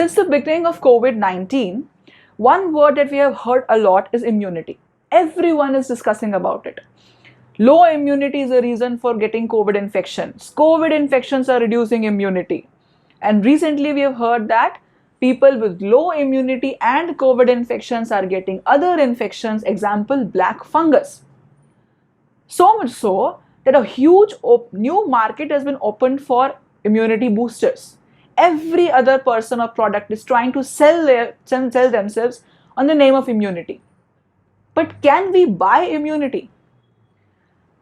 Since the beginning of COVID-19, one word that we have heard a lot is immunity. Everyone is discussing about it. Low immunity is a reason for getting COVID infections. COVID infections are reducing immunity. And recently we have heard that people with low immunity and COVID infections are getting other infections, example, black fungus. So much so that a huge new market has been opened for immunity boosters. Every other person or product is trying to sell themselves on the name of immunity. But can we buy immunity?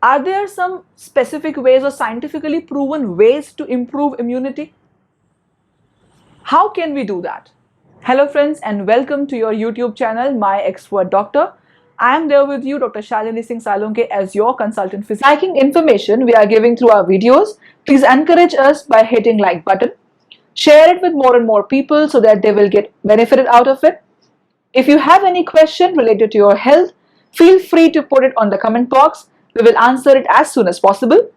Are there some specific ways or scientifically proven ways to improve immunity? How can we do that? Hello friends and welcome to your YouTube channel, My Expert Doctor. I am there with you, Dr. Shalini Singh Salunke, as your consultant physician. Liking information we are giving through our videos, please encourage us by hitting like button. Share it with more and more people so that they will get benefited out of it. If you have any question related to your health, feel free to put it on the comment box. We will answer it as soon as possible.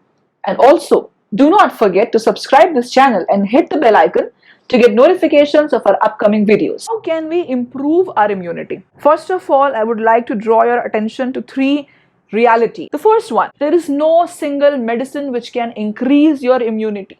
And also, do not forget to subscribe this channel and hit the bell icon to get notifications of our upcoming videos. How can we improve our immunity? First of all, I would like to draw your attention to three realities. The first one, there is no single medicine which can increase your immunity.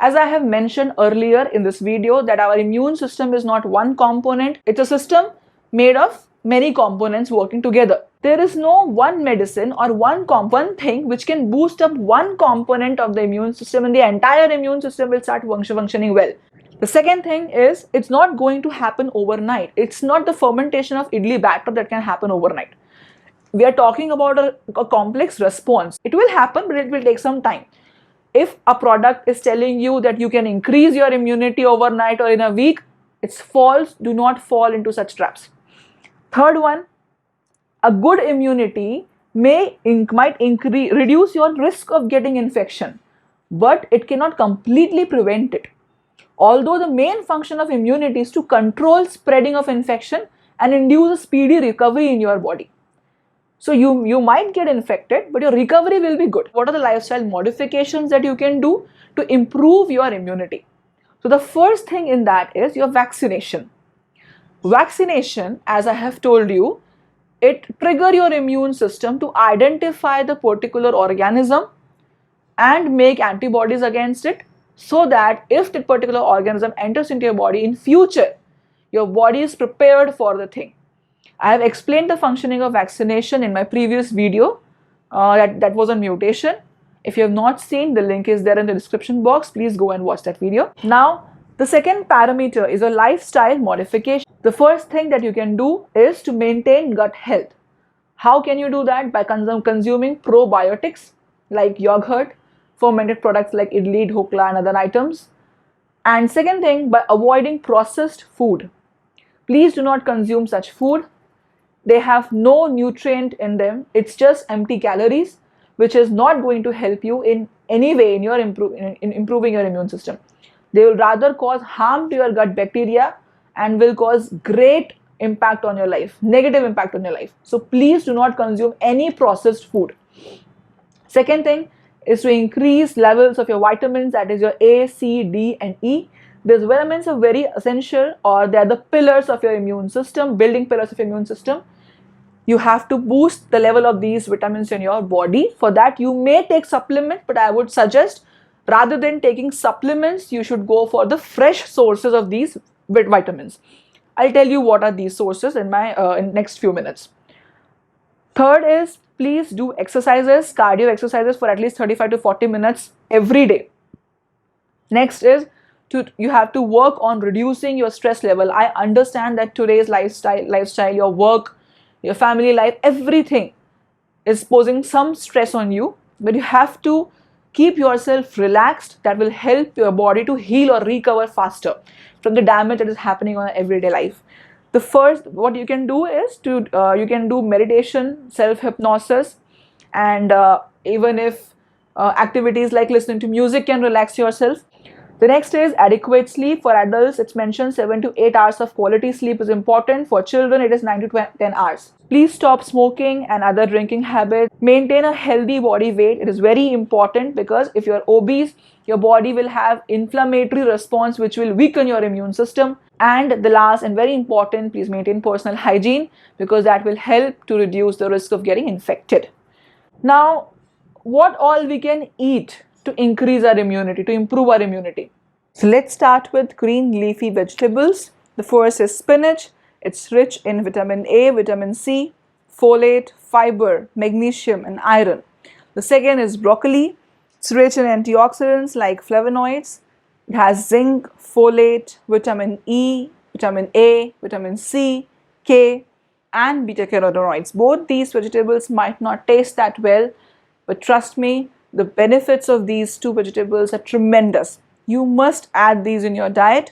As I have mentioned earlier in this video that our immune system is not one component, it's a system made of many components working together. There is no one medicine or one thing which can boost up one component of the immune system and the entire immune system will start functioning well. The second thing is it's not going to happen overnight. It's not the fermentation of idli batter that can happen overnight. We are talking about a complex response. It will happen, but it will take some time. If a product is telling you that you can increase your immunity overnight or in a week, it's false. Do not fall into such traps. Third one, a good immunity might reduce your risk of getting infection, but it cannot completely prevent it. Although the main function of immunity is to control spreading of infection and induce a speedy recovery in your body. So you might get infected, but your recovery will be good. What are the lifestyle modifications that you can do to improve your immunity? So the first thing in that is your vaccination. Vaccination, as I have told you, it triggers your immune system to identify the particular organism and make antibodies against it, so that if that particular organism enters into your body in future, your body is prepared for the thing. I have explained the functioning of vaccination in my previous video that was on mutation. If you have not seen, the link is there in the description box. Please go and watch that video. Now, the second parameter is a lifestyle modification. The first thing that you can do is to maintain gut health. How can you do that? By consuming probiotics like yogurt, fermented products like idli, dhokla and other items. And second thing, by avoiding processed food. Please do not consume such food. They have no nutrient in them. It's just empty calories, which is not going to help you in any way in your improving your immune system. They will rather cause harm to your gut bacteria and will cause great impact on your life, negative impact on your life. So please do not consume any processed food. Second thing is to increase levels of your vitamins, that is your A, C, D and E. These vitamins are very essential, or they are the pillars of your immune system, building pillars of your immune system. You have to boost the level of these vitamins in your body. For that, you may take supplement, but I would suggest rather than taking supplements, you should go for the fresh sources of these vitamins. I'll tell you what are these sources in my in next few minutes. Third is, please do exercises, cardio exercises for at least 35 to 40 minutes every day. Next is, you have to work on reducing your stress level. I understand that today's lifestyle, your work, your family life, everything is posing some stress on you, but you have to keep yourself relaxed. That will help your body to heal or recover faster from the damage that is happening on everyday life. The first, what you can do is you can do meditation, self-hypnosis, and even if activities like listening to music can relax yourself. The next is adequate sleep. For adults, it's mentioned 7 to 8 hours of quality sleep is important. For children, it is 9 to 10 hours. Please stop smoking and other drinking habits. Maintain a healthy body weight. It is very important because if you're obese, your body will have inflammatory response which will weaken your immune system. And the last and very important, please maintain personal hygiene because that will help to reduce the risk of getting infected. Now, what all we can eat to increase our immunity, to improve our immunity? So let's start with green leafy vegetables. The first is spinach. It's rich in vitamin A, vitamin C, folate, fiber, magnesium, and iron. The second is broccoli. It's rich in antioxidants like flavonoids. It has zinc, folate, vitamin E, vitamin A, vitamin C, K, and beta carotenoids. Both these vegetables might not taste that well, but trust me, the benefits of these two vegetables are tremendous. You must add these in your diet.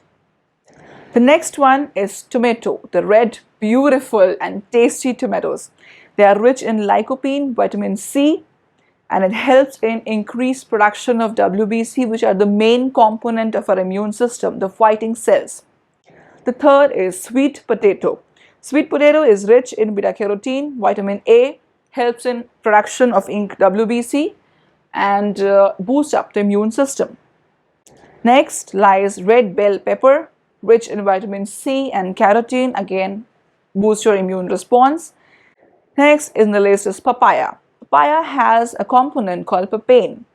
The next one is tomato, the red, beautiful and tasty tomatoes. They are rich in lycopene, vitamin C, and it helps in increased production of WBC, which are the main component of our immune system, the fighting cells. The third is sweet potato. Sweet potato is rich in beta carotene, vitamin A, helps in production of WBC and boosts up the immune system. Next lies red bell pepper, rich in vitamin C and carotene, again boosts your immune response. Next in the list is papaya. Papaya has a component called papain,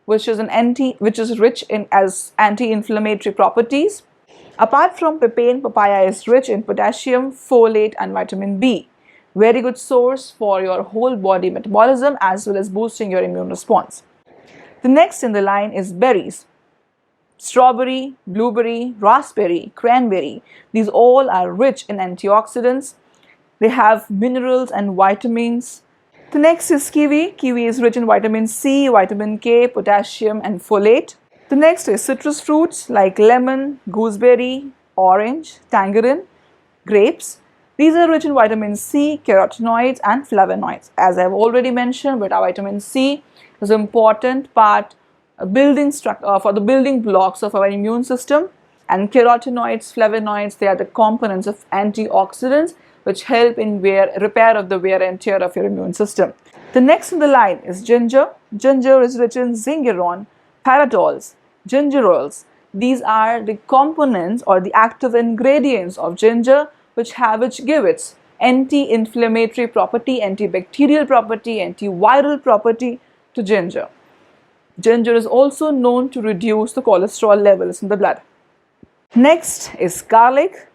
which is rich in anti-inflammatory properties. Apart from papain, papaya is rich in potassium, folate, and vitamin B. Very good source for your whole body metabolism as well as boosting your immune response. The next in the line is berries. Strawberry, blueberry, raspberry, cranberry. These all are rich in antioxidants. They have minerals and vitamins. The next is kiwi. Kiwi is rich in vitamin C, vitamin K, potassium, and folate. The next is citrus fruits like lemon, gooseberry, orange, tangerine, grapes. These are rich in vitamin C, carotenoids, and flavonoids. As I've already mentioned, vitamin C is an important part for the building blocks of our immune system. And carotenoids, flavonoids, they are the components of antioxidants which help in repair of the wear and tear of your immune system. The next in the line is ginger. Ginger is rich in zingeron, pyridols, gingerols. These are the components or the active ingredients of ginger which give its anti-inflammatory property, antibacterial property, antiviral property to ginger. Ginger is also known to reduce the cholesterol levels in the blood. Next is garlic.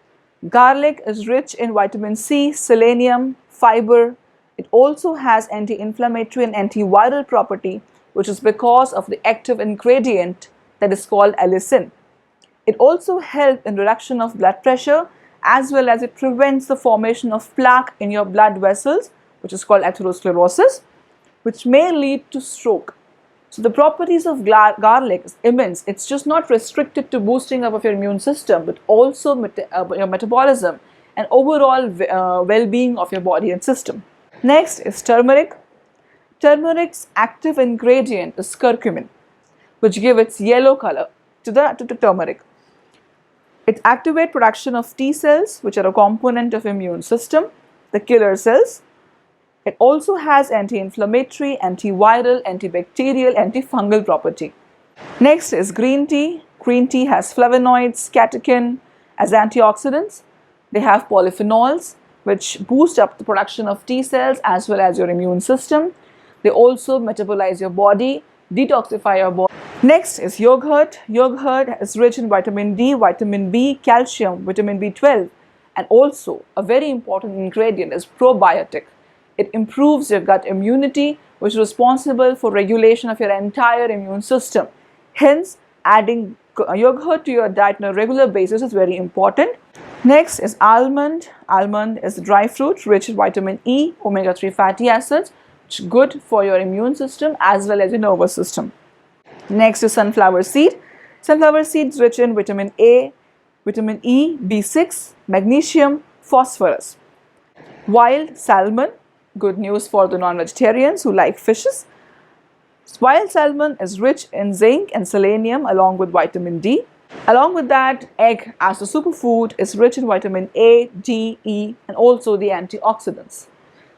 Garlic is rich in vitamin C, selenium, fiber. It also has anti-inflammatory and antiviral property, which is because of the active ingredient that is called allicin. It also helps in reduction of blood pressure as well as it prevents the formation of plaque in your blood vessels, which is called atherosclerosis, which may lead to stroke. So the properties of garlic is immense. It's just not restricted to boosting up of your immune system, but also your metabolism and overall well-being of your body and system. Next is turmeric. Turmeric's active ingredient is curcumin, which gives its yellow color to the turmeric. It activates production of T cells, which are a component of immune system, the killer cells. It also has anti-inflammatory, antiviral, antibacterial, antifungal property. Next is green tea. Green tea has flavonoids, catechin as antioxidants. They have polyphenols, which boost up the production of T cells as well as your immune system. They also metabolize your body, detoxify your body. Next is yogurt. Yogurt is rich in vitamin D, vitamin B, calcium, vitamin B12, and also a very important ingredient is probiotic. It improves your gut immunity, which is responsible for regulation of your entire immune system. Hence, adding yogurt to your diet on a regular basis is very important. Next is almond. Almond is a dry fruit rich in vitamin E, omega-3 fatty acids, which is good for your immune system as well as your nervous system. Next is sunflower seed. Sunflower seed is rich in vitamin A, vitamin E, B6, magnesium, phosphorus. Wild salmon, good news for the non-vegetarians who like fishes. Wild salmon is rich in zinc and selenium along with vitamin D. Along with that, egg as a superfood is rich in vitamin A, D, E, and also the antioxidants.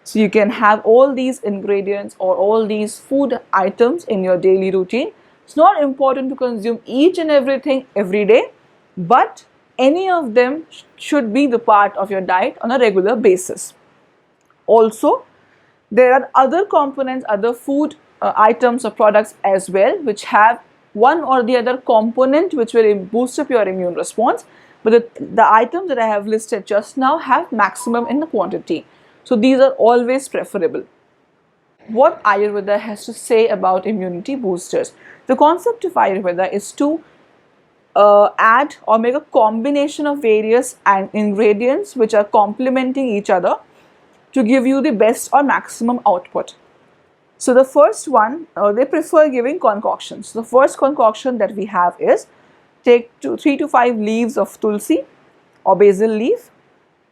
So you can have all these ingredients or all these food items in your daily routine. It's not important to consume each and everything every day, but any of them should be the part of your diet on a regular basis. Also, there are other components, other food items or products as well, which have one or the other component which will boost up your immune response. But the items that I have listed just now have maximum in the quantity. So these are always preferable. What Ayurveda has to say about immunity boosters? The concept of Ayurveda is to add or make a combination of various ingredients which are complementing each other to give you the best or maximum output. So the first one, they prefer giving concoctions. The first concoction that we have is take 3 to 5 leaves of tulsi or basil leaf,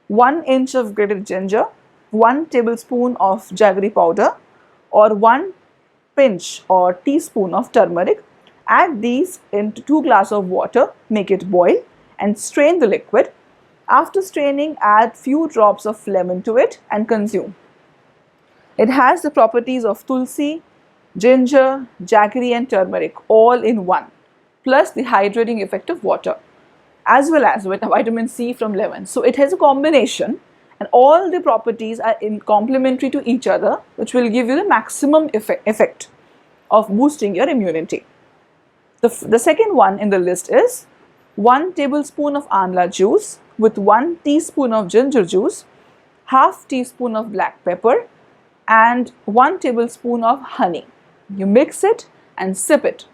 1 inch of grated ginger, 1 tablespoon of jaggery powder or 1 pinch or teaspoon of turmeric. Add these into 2 glasses of water, make it boil and strain the liquid. After straining, add few drops of lemon to it and consume. It has the properties of tulsi, ginger, jaggery and turmeric all in one, plus the hydrating effect of water, as well as with vitamin C from lemon. So it has a combination and all the properties are complementary to each other, which will give you the maximum effect of boosting your immunity. The second one in the list is 1 tablespoon of amla juice with 1 teaspoon of ginger juice, half teaspoon of black pepper and 1 tablespoon of honey. You mix it and sip it.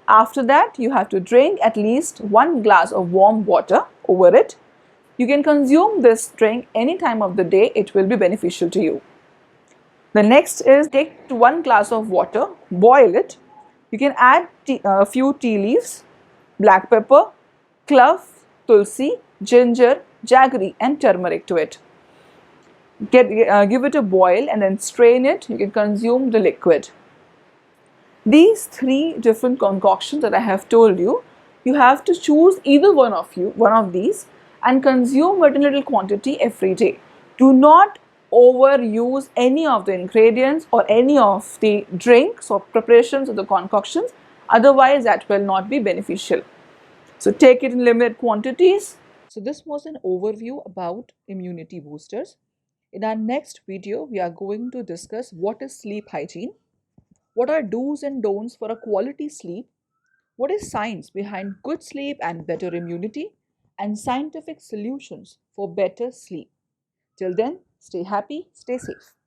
After that, you have to drink at least 1 glass of warm water over it. You can consume this drink any time of the day, it will be beneficial to you. The next is take 1 glass of water, boil it. You can add a few tea leaves, black pepper, clove, tulsi, ginger, jaggery and turmeric to it. Give it a boil and then strain it. You can consume the liquid. These 3 different concoctions that I have told you, you have to choose either one of these and consume it in little quantity every day. Do not overuse any of the ingredients or any of the drinks or preparations of the concoctions, otherwise that will not be beneficial. So take it in limited quantities. So this was an overview about immunity boosters. In our next video, we are going to discuss what is sleep hygiene, what are do's and don'ts for a quality sleep, what is science behind good sleep and better immunity, and scientific solutions for better sleep. Till then, stay happy, stay safe.